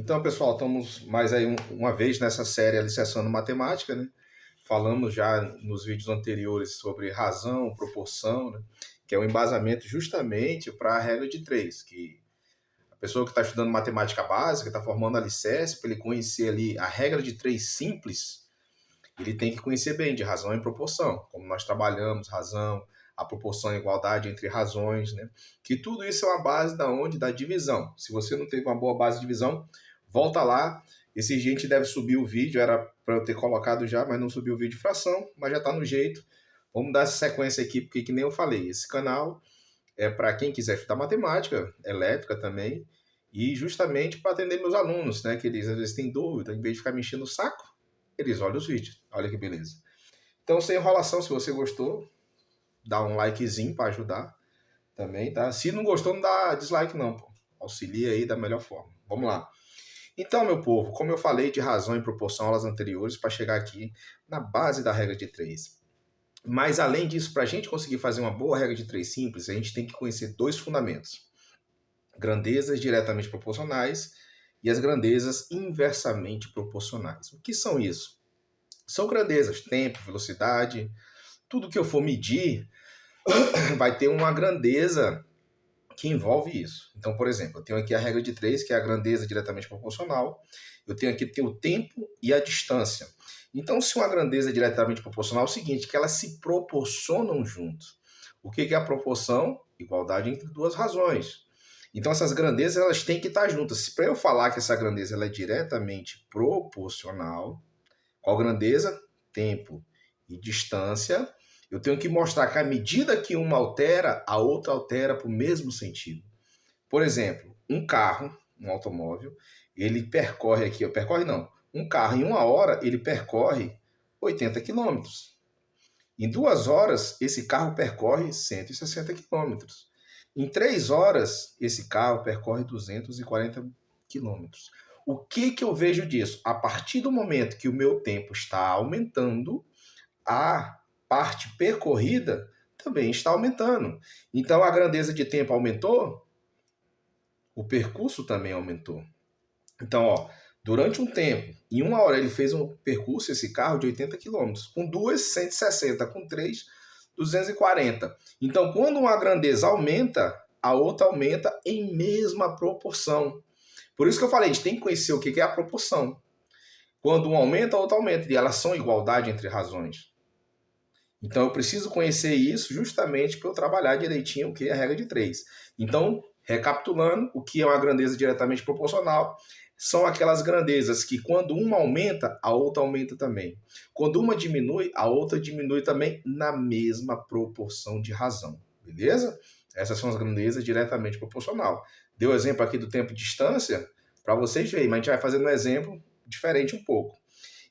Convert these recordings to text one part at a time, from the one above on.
Então, pessoal, estamos mais aí uma vez nessa série Alicerçando Matemática, né? Falamos já nos vídeos anteriores sobre razão, proporção, né? Que é o embasamento justamente para a regra de três, que a pessoa que está estudando matemática básica, está formando alicerce, para ele conhecer ali a regra de três simples, ele tem que conhecer bem de razão e proporção, como nós trabalhamos razão, a proporção e igualdade entre razões, né? Que tudo isso é uma base da onde? Da divisão. Se você não teve uma boa base de divisão, volta lá. Esse dia a gente deve subir o vídeo, era para eu ter colocado já, mas não subiu o vídeo de fração, mas já está no jeito. Vamos dar essa sequência aqui, porque que nem eu falei, esse canal é para quem quiser estudar matemática, elétrica também, e justamente para atender meus alunos, né? Que eles às vezes têm dúvida, em vez de ficar me enchendo o saco, eles olham os vídeos. Olha que beleza. Então, sem enrolação, se você gostou, dá um likezinho para ajudar também, tá? Se não gostou, não dá dislike não, pô. Auxilia aí da melhor forma. Vamos lá. Então, meu povo, como eu falei de razão e proporção aulas anteriores, para chegar aqui na base da regra de três. Mas, além disso, para a gente conseguir fazer uma boa regra de três simples, a gente tem que conhecer dois fundamentos. Grandezas diretamente proporcionais e as grandezas inversamente proporcionais. O que são isso? São grandezas, tempo, velocidade, tudo que eu for medir vai ter uma grandeza que envolve isso. Então, por exemplo, eu tenho aqui a regra de três, que é a grandeza diretamente proporcional. Eu tenho aqui o tempo e a distância. Então, se uma grandeza é diretamente proporcional, é o seguinte, que elas se proporcionam juntos. O que é a proporção? Igualdade entre duas razões. Então, essas grandezas elas têm que estar juntas. Para eu falar que essa grandeza ela é diretamente proporcional, qual grandeza? Tempo e distância. Eu tenho que mostrar que à medida que uma altera, a outra altera para o mesmo sentido. Por exemplo, um carro, um automóvel, ele percorre aqui, percorre não, um carro em uma hora ele percorre 80 quilômetros. Em 2 horas, esse carro percorre 160 quilômetros. Em 3 horas, esse carro percorre 240 quilômetros. O que eu vejo disso? A partir do momento que o meu tempo está aumentando, a parte percorrida também está aumentando. Então, a grandeza de tempo aumentou, o percurso também aumentou. Então, ó, durante um tempo, em uma hora ele fez um percurso, esse carro, de 80 quilômetros. Com duas, 160. Com três, 240. Então, quando uma grandeza aumenta, a outra aumenta em mesma proporção. Por isso que eu falei, a gente tem que conhecer o que é a proporção. Quando um aumenta, a outra aumenta. E elas são igualdade entre razões. Então, eu preciso conhecer isso justamente para eu trabalhar direitinho o que é a regra de três. Então, recapitulando, o que é uma grandeza diretamente proporcional são aquelas grandezas que quando uma aumenta, a outra aumenta também. Quando uma diminui, a outra diminui também na mesma proporção de razão. Beleza? Essas são as grandezas diretamente proporcional. Deu exemplo aqui do tempo e distância para vocês verem, mas a gente vai fazendo um exemplo diferente um pouco.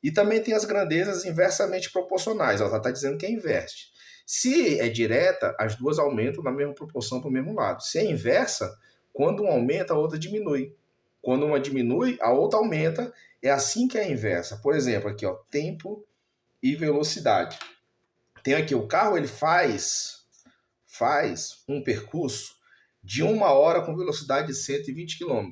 E também tem as grandezas inversamente proporcionais. Ela está dizendo que é inverte. Se é direta, as duas aumentam na mesma proporção para o mesmo lado. Se é inversa, quando uma aumenta, a outra diminui. Quando uma diminui, a outra aumenta. É assim que é a inversa. Por exemplo, aqui, ó, tempo e velocidade. Tem aqui, o carro ele faz um percurso de 1 hora com velocidade de 120 km.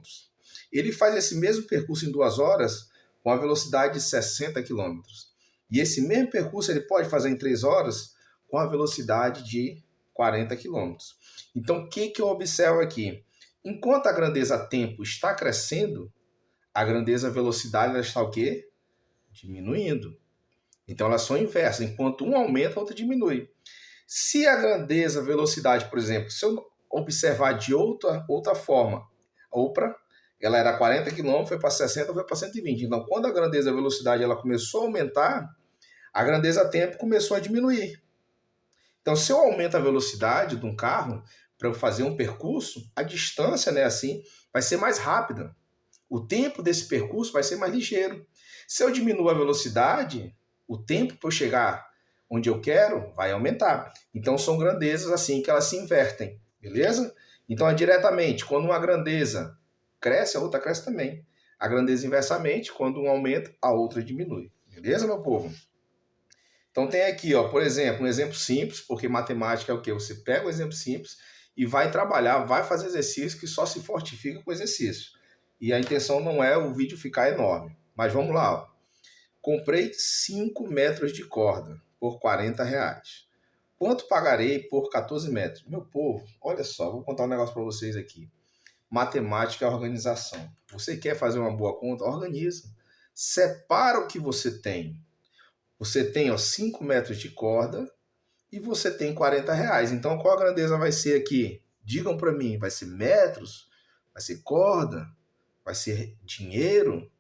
Ele faz esse mesmo percurso em 2 horas com a velocidade de 60 km. E esse mesmo percurso ele pode fazer em 3 horas com a velocidade de 40 km. Então, o que eu observo aqui? Enquanto a grandeza tempo está crescendo, a grandeza velocidade ela está o quê? Diminuindo. Então, elas são inversas. Enquanto um aumenta, a outra diminui. Se a grandeza velocidade, por exemplo, se eu observar de outra forma, ela era 40 km, foi para 60, foi para 120. Então, quando a grandeza velocidade ela começou a aumentar, a grandeza tempo começou a diminuir. Então, se eu aumento a velocidade de um carro para eu fazer um percurso, a distância, né, assim, vai ser mais rápida. O tempo desse percurso vai ser mais ligeiro. Se eu diminuo a velocidade, o tempo para eu chegar onde eu quero vai aumentar. Então, são grandezas assim que elas se invertem, beleza? Então, é diretamente, quando uma grandeza cresce, a outra cresce também. A grandeza inversamente, quando um aumenta, a outra diminui. Beleza, meu povo? Então tem aqui, ó, por exemplo, um exemplo simples, porque matemática é o quê? Você pega um exemplo simples e vai trabalhar, vai fazer exercício que só se fortifica com exercício. E a intenção não é o vídeo ficar enorme. Mas vamos lá, ó. Comprei 5 metros de corda por R$ 40. Quanto pagarei por 14 metros? Meu povo, olha só, vou contar um negócio para vocês aqui. Matemática é organização. Você quer fazer uma boa conta? Organiza. Separa o que você tem. Você tem, ó, 5 metros de corda e você tem R$ 40. Então, qual a grandeza vai ser aqui? Digam para mim, vai ser metros? Vai ser corda? Vai ser dinheiro?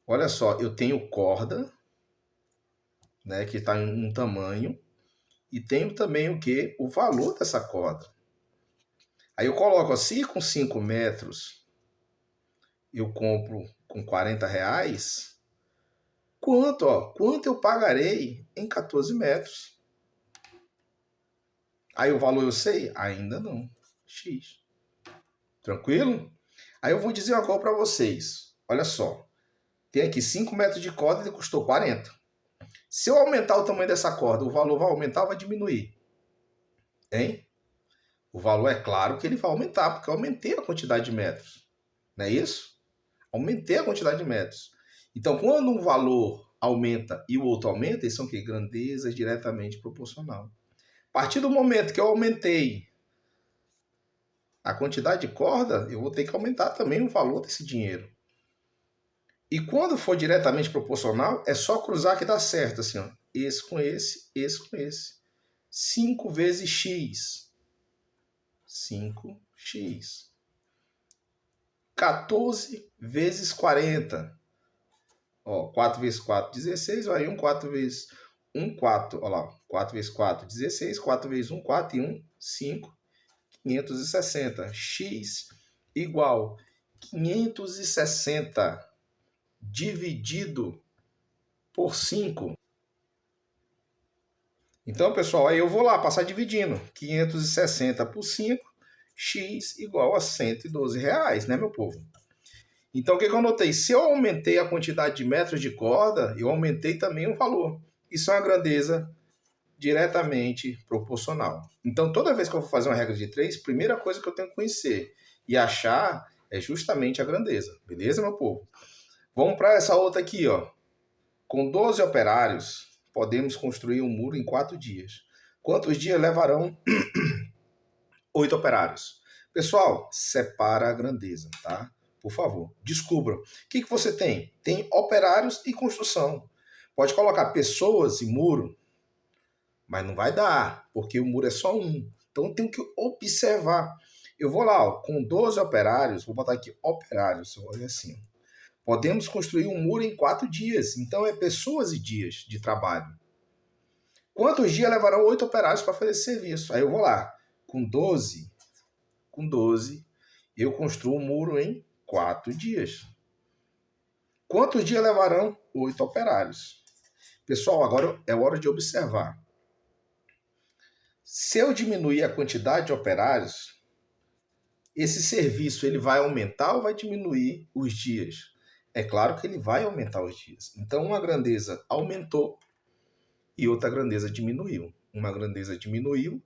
Olha só, eu tenho corda, né, que está em um tamanho, e tenho também o que? O valor dessa corda. Aí eu coloco assim, com 5 metros, eu compro com R$ 40. Quanto, ó? Quanto eu pagarei em 14 metros? Aí o valor eu sei? Ainda não. X. Tranquilo? Aí eu vou dizer uma coisa para vocês. Olha só. Tem aqui 5 metros de corda e custou 40. Se eu aumentar o tamanho dessa corda, o valor vai aumentar ou vai diminuir? Hein? O valor é claro que ele vai aumentar, porque eu aumentei a quantidade de metros. Não é isso? Aumentei a quantidade de metros. Então, quando um valor aumenta e o outro aumenta, eles são o quê? Grandeza diretamente proporcional. A partir do momento que eu aumentei a quantidade de corda, eu vou ter que aumentar também o valor desse dinheiro. E quando for diretamente proporcional, é só cruzar que dá certo. Assim, ó. Esse com esse, esse com esse. 5 vezes x. 5x. 14 vezes 40. Ó, 4 vezes 4, 16. Aí 1, 4 vezes 1, 4. Olha lá. 4 vezes 4, 16. 4 vezes 1, 4. E 1, 5. 560. X igual 560 dividido por 5. Então, pessoal, aí eu vou lá passar dividindo. 560 por 5, x igual a R$ 112, né, meu povo? Então, o que eu anotei? Se eu aumentei a quantidade de metros de corda, eu aumentei também o valor. Isso é uma grandeza diretamente proporcional. Então, toda vez que eu vou fazer uma regra de 3, a primeira coisa que eu tenho que conhecer e achar é justamente a grandeza. Beleza, meu povo? Vamos para essa outra aqui, ó. Com 12 operários, podemos construir um muro em 4 dias. Quantos dias levarão 8 operários? Pessoal, separa a grandeza, tá? Por favor, descubram. O que você tem? Tem operários e construção. Pode colocar pessoas e muro, mas não vai dar, porque o muro é só um. Então eu tenho que observar. Eu vou lá, ó, com 12 operários, vou botar aqui operários, eu vou fazer assim. Podemos construir um muro em 4 dias. Então é pessoas e dias de trabalho. Quantos dias levarão 8 operários para fazer esse serviço? Aí eu vou lá, com 12, eu construo um muro em 4 dias. Quantos dias levarão 8 operários? Pessoal, agora é hora de observar. Se eu diminuir a quantidade de operários, esse serviço ele vai aumentar ou vai diminuir os dias? É claro que ele vai aumentar os dias. Então, uma grandeza aumentou e outra grandeza diminuiu. Uma grandeza diminuiu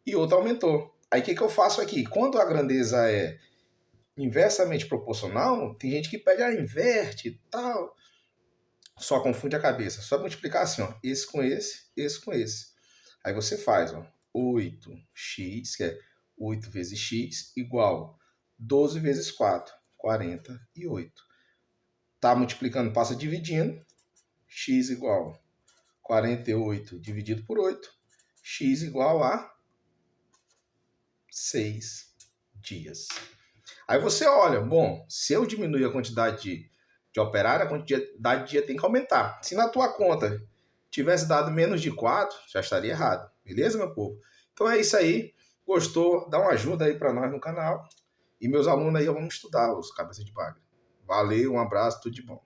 e outra aumentou. Aí, o que eu faço aqui? Quando a grandeza é inversamente proporcional, tem gente que pede, inverte e tal. Só confunde a cabeça. Só multiplicar assim, ó, esse com esse com esse. Aí você faz, ó, 8x, que é 8 vezes x, igual 12 vezes 4, 48. Tá multiplicando, passa dividindo. X igual 48 dividido por 8. X igual a 6 dias. Aí você olha, bom, se eu diminuir a quantidade de operário, a quantidade de dia tem que aumentar. Se na tua conta tivesse dado menos de 4, já estaria errado. Beleza, meu povo? Então é isso aí. Gostou? Dá uma ajuda aí para nós no canal. E meus alunos aí vamos estudar os cabeças de bagre. Valeu, um abraço, tudo de bom.